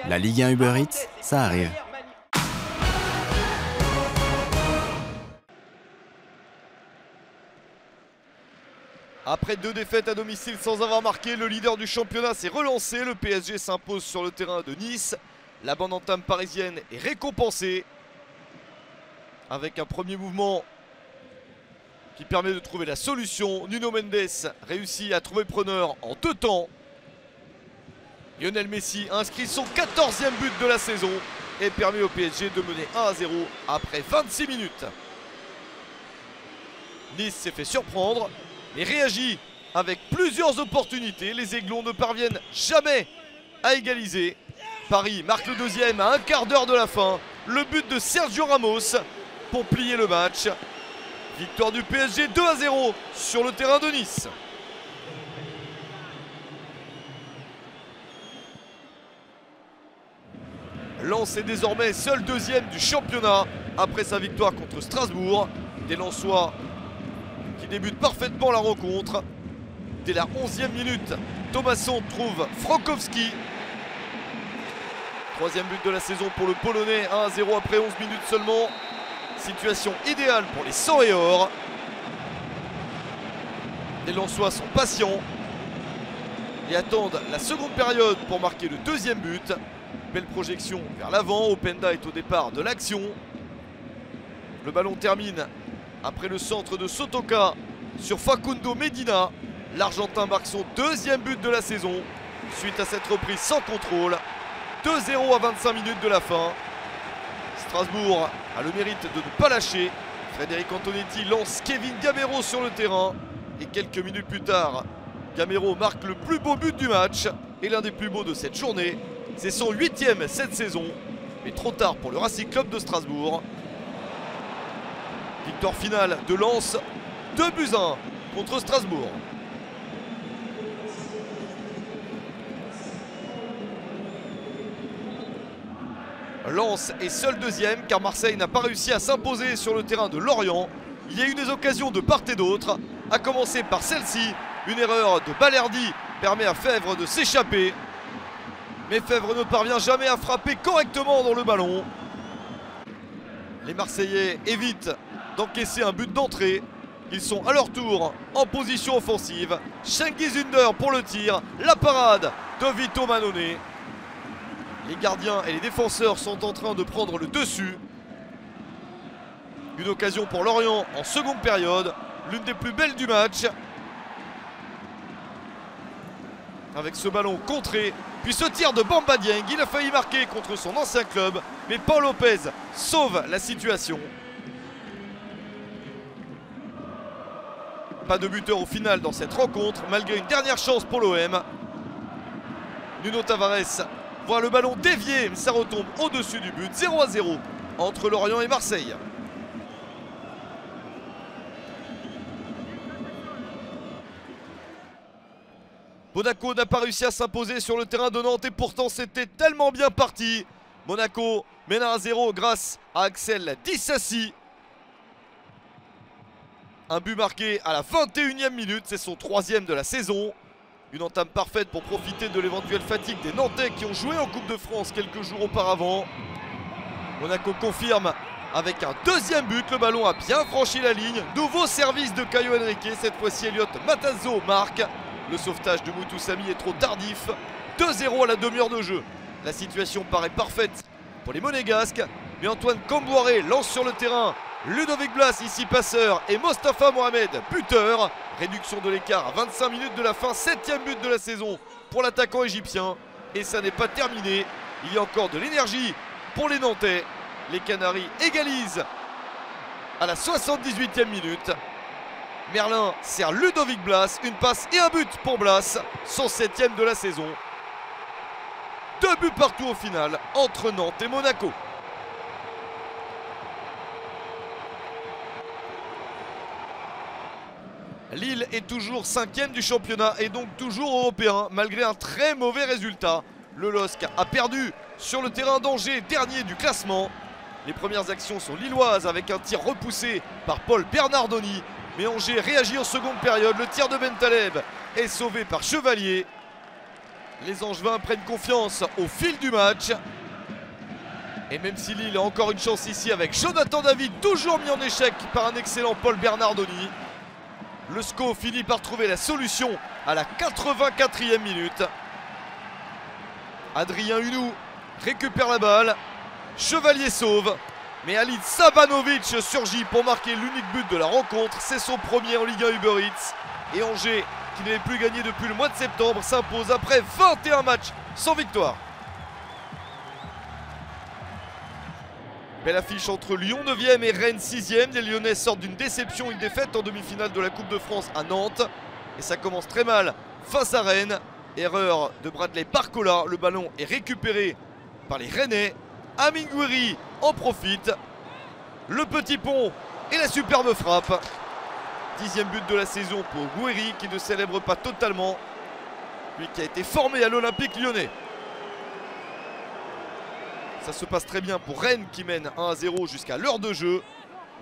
La Ligue 1 Uber Eats, ça arrive. Après 2 défaites à domicile sans avoir marqué, le leader du championnat s'est relancé. Le PSG s'impose sur le terrain de Nice. La bande entame parisienne est récompensée avec un premier mouvement qui permet de trouver la solution. Nuno Mendes réussit à trouver preneur en 2 temps. Lionel Messi inscrit son 14e but de la saison et permet au PSG de mener 1-0 après 26 minutes. Nice s'est fait surprendre et réagit avec plusieurs opportunités. Les Aiglons ne parviennent jamais à égaliser. Paris marque le 2e à un quart d'heure de la fin. Le but de Sergio Ramos pour plier le match. Victoire du PSG 2-0 sur le terrain de Nice. Lens est désormais seul 2e du championnat après sa victoire contre Strasbourg. Des Lensois qui débutent parfaitement la rencontre. Dès la 11e minute, Thomasson trouve Frankowski. 3e but de la saison pour le Polonais, 1-0 après 11 minutes seulement. Situation idéale pour les 100 et or. Les Lensois sont patients et attendent la seconde période pour marquer le 2e but. Belle projection vers l'avant, Openda est au départ de l'action. Le ballon termine après le centre de Sotoka sur Facundo Medina. L'Argentin marque son 2e but de la saison suite à cette reprise sans contrôle. 2-0 à 25 minutes de la fin. Strasbourg a le mérite de ne pas lâcher. Frédéric Antonetti lance Kevin Gamero sur le terrain. Et quelques minutes plus tard, Gamero marque le plus beau but du match et l'un des plus beaux de cette journée. C'est son 8e cette saison, mais trop tard pour le Racing Club de Strasbourg. Victoire finale de Lens, 2-1 contre Strasbourg. Lens est seul 2e car Marseille n'a pas réussi à s'imposer sur le terrain de Lorient. Il y a eu des occasions de part et d'autre, à commencer par celle-ci. Une erreur de Balerdi permet à Fèvre de s'échapper. Mais Fèvre ne parvient jamais à frapper correctement dans le ballon. Les Marseillais évitent d'encaisser un but d'entrée. Ils sont à leur tour en position offensive. Cengiz Ünder pour le tir. La parade de Vito Mannone. Les gardiens et les défenseurs sont en train de prendre le dessus. Une occasion pour Lorient en seconde période. L'une des plus belles du match. Avec ce ballon contré. Puis ce tir de Bamba Dieng, il a failli marquer contre son ancien club, mais Paul Lopez sauve la situation. Pas de buteur au final dans cette rencontre, malgré une dernière chance pour l'OM. Nuno Tavares voit le ballon dévié, mais ça retombe au-dessus du but. 0-0 entre Lorient et Marseille. Monaco n'a pas réussi à s'imposer sur le terrain de Nantes et pourtant c'était tellement bien parti. Monaco mène à 1-0 grâce à Axel Disasi. Un but marqué à la 21e minute, c'est son 3e de la saison. Une entame parfaite pour profiter de l'éventuelle fatigue des Nantais qui ont joué en Coupe de France quelques jours auparavant. Monaco confirme avec un 2e but, le ballon a bien franchi la ligne. Nouveau service de Caio Henrique, cette fois-ci Elliot Matazo marque. Le sauvetage de Moutoussamy est trop tardif. 2-0 à la demi-heure de jeu. La situation paraît parfaite pour les Monégasques. Mais Antoine Camboiré lance sur le terrain Ludovic Blas, ici passeur, et Mostafa Mohamed, buteur. Réduction de l'écart à 25 minutes de la fin. 7e but de la saison pour l'attaquant égyptien. Et ça n'est pas terminé. Il y a encore de l'énergie pour les Nantais. Les Canaries égalisent à la 78e minute. Merlin sert Ludovic Blas, une passe et un but pour Blas, son 7e de la saison. 2 buts partout au final entre Nantes et Monaco. Lille est toujours 5e du championnat et donc toujours européen malgré un très mauvais résultat. Le LOSC a perdu sur le terrain d'Angers, dernier du classement. Les premières actions sont lilloises avec un tir repoussé par Paul Bernardoni. Mais Angers réagit en seconde période. Le tir de Bentaleb est sauvé par Chevalier. Les Angevins prennent confiance au fil du match. Et même si Lille a encore une chance ici avec Jonathan David, toujours mis en échec par un excellent Paul Bernardoni, le SCO finit par trouver la solution à la 84e minute. Adrien Hunou récupère la balle, Chevalier sauve, mais Halid Sabanovic surgit pour marquer l'unique but de la rencontre. C'est son premier en Ligue 1 Uber Eats. Et Angers, qui n'avait plus gagné depuis le mois de septembre, s'impose après 21 matchs sans victoire. Belle affiche entre Lyon 9e et Rennes 6e. Les Lyonnais sortent d'une déception, une défaite en demi-finale de la Coupe de France à Nantes. Et ça commence très mal face à Rennes. Erreur de Bradley Barcola. Le ballon est récupéré par les Rennais. Amine Gouiri en profite. Le petit pont et la superbe frappe. 10e but de la saison pour Gouiri, qui ne célèbre pas totalement. Lui qui a été formé à l'Olympique Lyonnais. Ça se passe très bien pour Rennes qui mène 1-0 jusqu'à l'heure de jeu.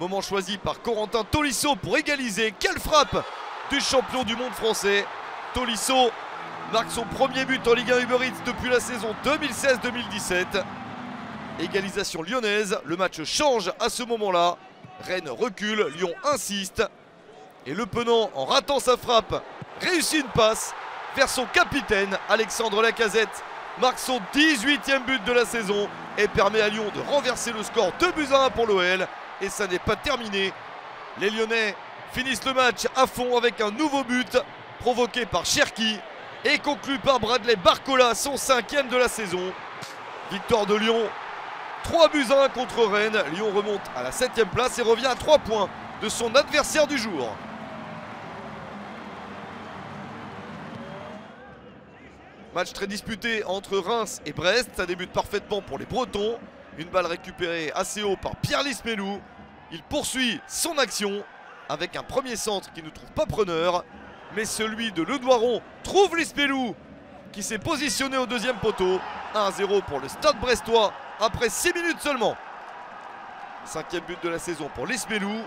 Moment choisi par Corentin Tolisso pour égaliser. Quelle frappe du champion du monde français. Tolisso marque son premier but en Ligue 1 Uber Eats depuis la saison 2016-2017. Égalisation lyonnaise. Le match change à ce moment-là. Rennes recule, Lyon insiste. Et Le Penant, en ratant sa frappe, réussit une passe vers son capitaine. Alexandre Lacazette marque son 18e but de la saison et permet à Lyon de renverser le score 2-1 pour l'OL. Et ça n'est pas terminé. Les Lyonnais finissent le match à fond avec un nouveau but provoqué par Cherki et conclu par Bradley Barcola, son 5e de la saison. Victoire de Lyon, 3-1 contre Rennes. Lyon remonte à la 7e place et revient à 3 points de son adversaire du jour. Match très disputé entre Reims et Brest. Ça débute parfaitement pour les Bretons. Une balle récupérée assez haut par Pierre Lismelou. Il poursuit son action avec un premier centre qui ne trouve pas preneur. Mais celui de Ledouaron trouve Lismelou, qui s'est positionné au deuxième poteau. 1-0 pour le Stade brestois après 6 minutes seulement. 5e but de la saison pour Lismelou.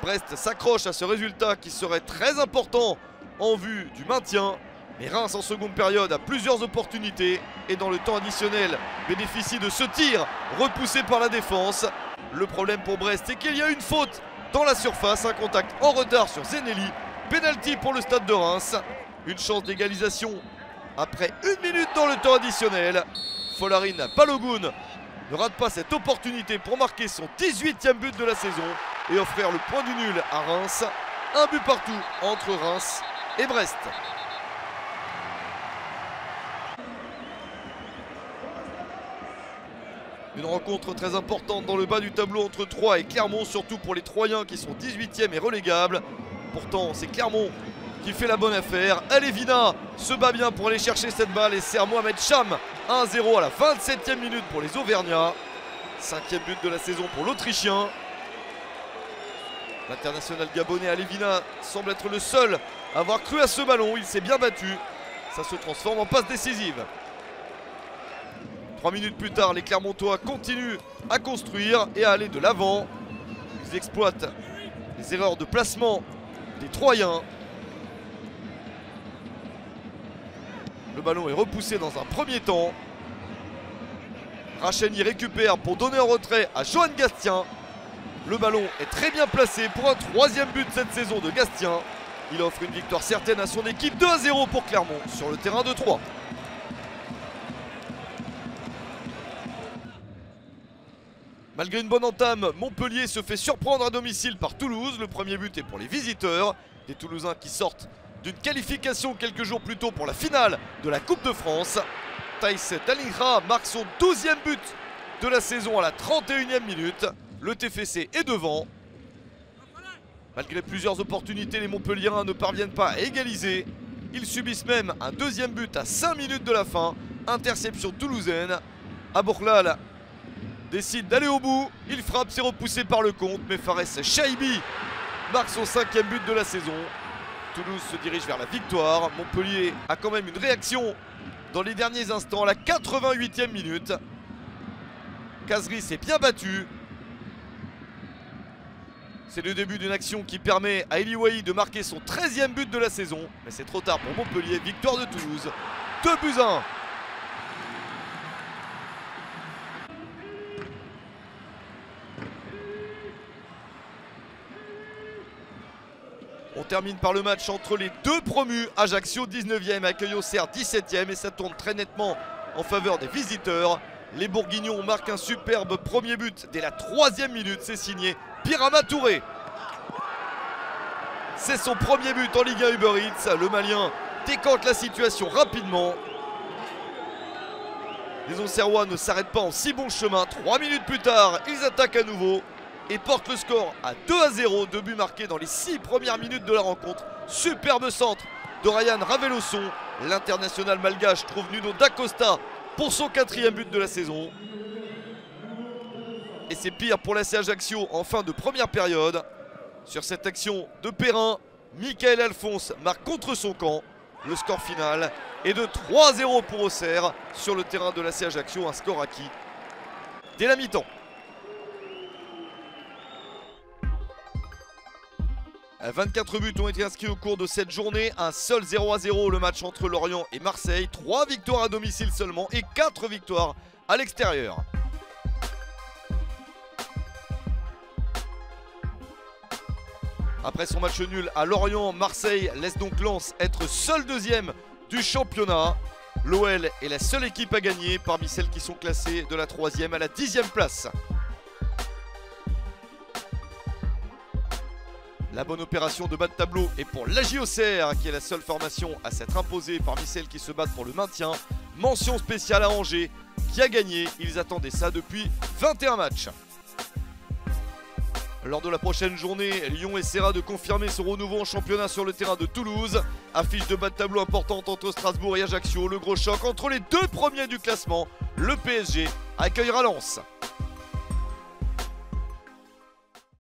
Brest s'accroche à ce résultat qui serait très important en vue du maintien. Mais Reims en seconde période a plusieurs opportunités et dans le temps additionnel bénéficie de ce tir repoussé par la défense. Le problème pour Brest, c'est qu'il y a une faute dans la surface, un contact en retard sur Zenelli. Penalty pour le Stade de Reims. Une chance d'égalisation après 1 minute dans le temps additionnel. Folarin Balogun ne rate pas cette opportunité pour marquer son 18e but de la saison et offrir le point du nul à Reims. Un but partout entre Reims et Brest. Une rencontre très importante dans le bas du tableau entre Troyes et Clermont, surtout pour les Troyens qui sont 18e et relégables. Pourtant, c'est Clermont qui fait la bonne affaire. Alevina se bat bien pour aller chercher cette balle et sert Mohamed Cham. 1-0 à la 27e minute pour les Auvergnats. 5e but de la saison pour l'Autrichien. L'international gabonais Alevina semble être le seul à avoir cru à ce ballon. Il s'est bien battu. Ça se transforme en passe décisive. 3 minutes plus tard, les Clermontois continuent à construire et à aller de l'avant. Ils exploitent les erreurs de placement des Troyens. Le ballon est repoussé dans un premier temps. Racheni récupère pour donner en retrait à Johan Gastien. Le ballon est très bien placé pour un 3e but cette saison de Gastien. Il offre une victoire certaine à son équipe. 2-0 pour Clermont sur le terrain de Troyes. Malgré une bonne entame, Montpellier se fait surprendre à domicile par Toulouse. Le premier but est pour les visiteurs. Des Toulousains qui sortent d'une qualification quelques jours plus tôt pour la finale de la Coupe de France. Thaïs Dalingra marque son 12e but de la saison à la 31e minute. Le TFC est devant. Malgré plusieurs opportunités, les Montpelliérains ne parviennent pas à égaliser. Ils subissent même un 2e but à 5 minutes de la fin. Interception toulousaine. Abourlal décide d'aller au bout. Il frappe, c'est repoussé par le compte. Mais Fares Chaibi marque son 5e but de la saison. Toulouse se dirige vers la victoire. Montpellier a quand même une réaction dans les derniers instants, la 88e minute. Kazri s'est bien battu. C'est le début d'une action qui permet à Eli Wahi de marquer son 13e but de la saison. Mais c'est trop tard pour Montpellier. Victoire de Toulouse, 2-1. On termine par le match entre les deux promus. Ajaccio 19e accueille Auxerre 17e et ça tourne très nettement en faveur des visiteurs. Les Bourguignons marquent un superbe premier but dès la 3e minute. C'est signé Birama Touré. C'est son premier but en Ligue 1 Uber Eats. Le Malien décante la situation rapidement. Les Auxerrois ne s'arrêtent pas en si bon chemin. 3 minutes plus tard, ils attaquent à nouveau et portent le score à 2-0. 2 buts marqués dans les 6 premières minutes de la rencontre. Superbe centre de Ryan Raveloson. L'international malgache trouve Nuno Dacosta pour son 4e but de la saison. Et c'est pire pour l'AC Ajaccio en fin de première période. Sur cette action de Perrin, Michael Alphonse marque contre son camp. Le score final est de 3-0 pour Auxerre sur le terrain de l'AC Ajaccio. Un score acquis dès la mi-temps. 24 buts ont été inscrits au cours de cette journée. Un seul 0-0 le match entre Lorient et Marseille. 3 victoires à domicile seulement et 4 victoires à l'extérieur. Après son match nul à Lorient, Marseille laisse donc Lens être seul deuxième du championnat. L'OL est la seule équipe à gagner parmi celles qui sont classées de la 3e à la 10e place. La bonne opération de bas de tableau est pour l'AJ Auxerre, qui est la seule formation à s'être imposée parmi celles qui se battent pour le maintien. Mention spéciale à Angers, qui a gagné. Ils attendaient ça depuis 21 matchs. Lors de la prochaine journée, Lyon essaiera de confirmer son renouveau en championnat sur le terrain de Toulouse. Affiche de bas de tableau importante entre Strasbourg et Ajaccio. Le gros choc entre les deux premiers du classement. Le PSG accueillera Lens.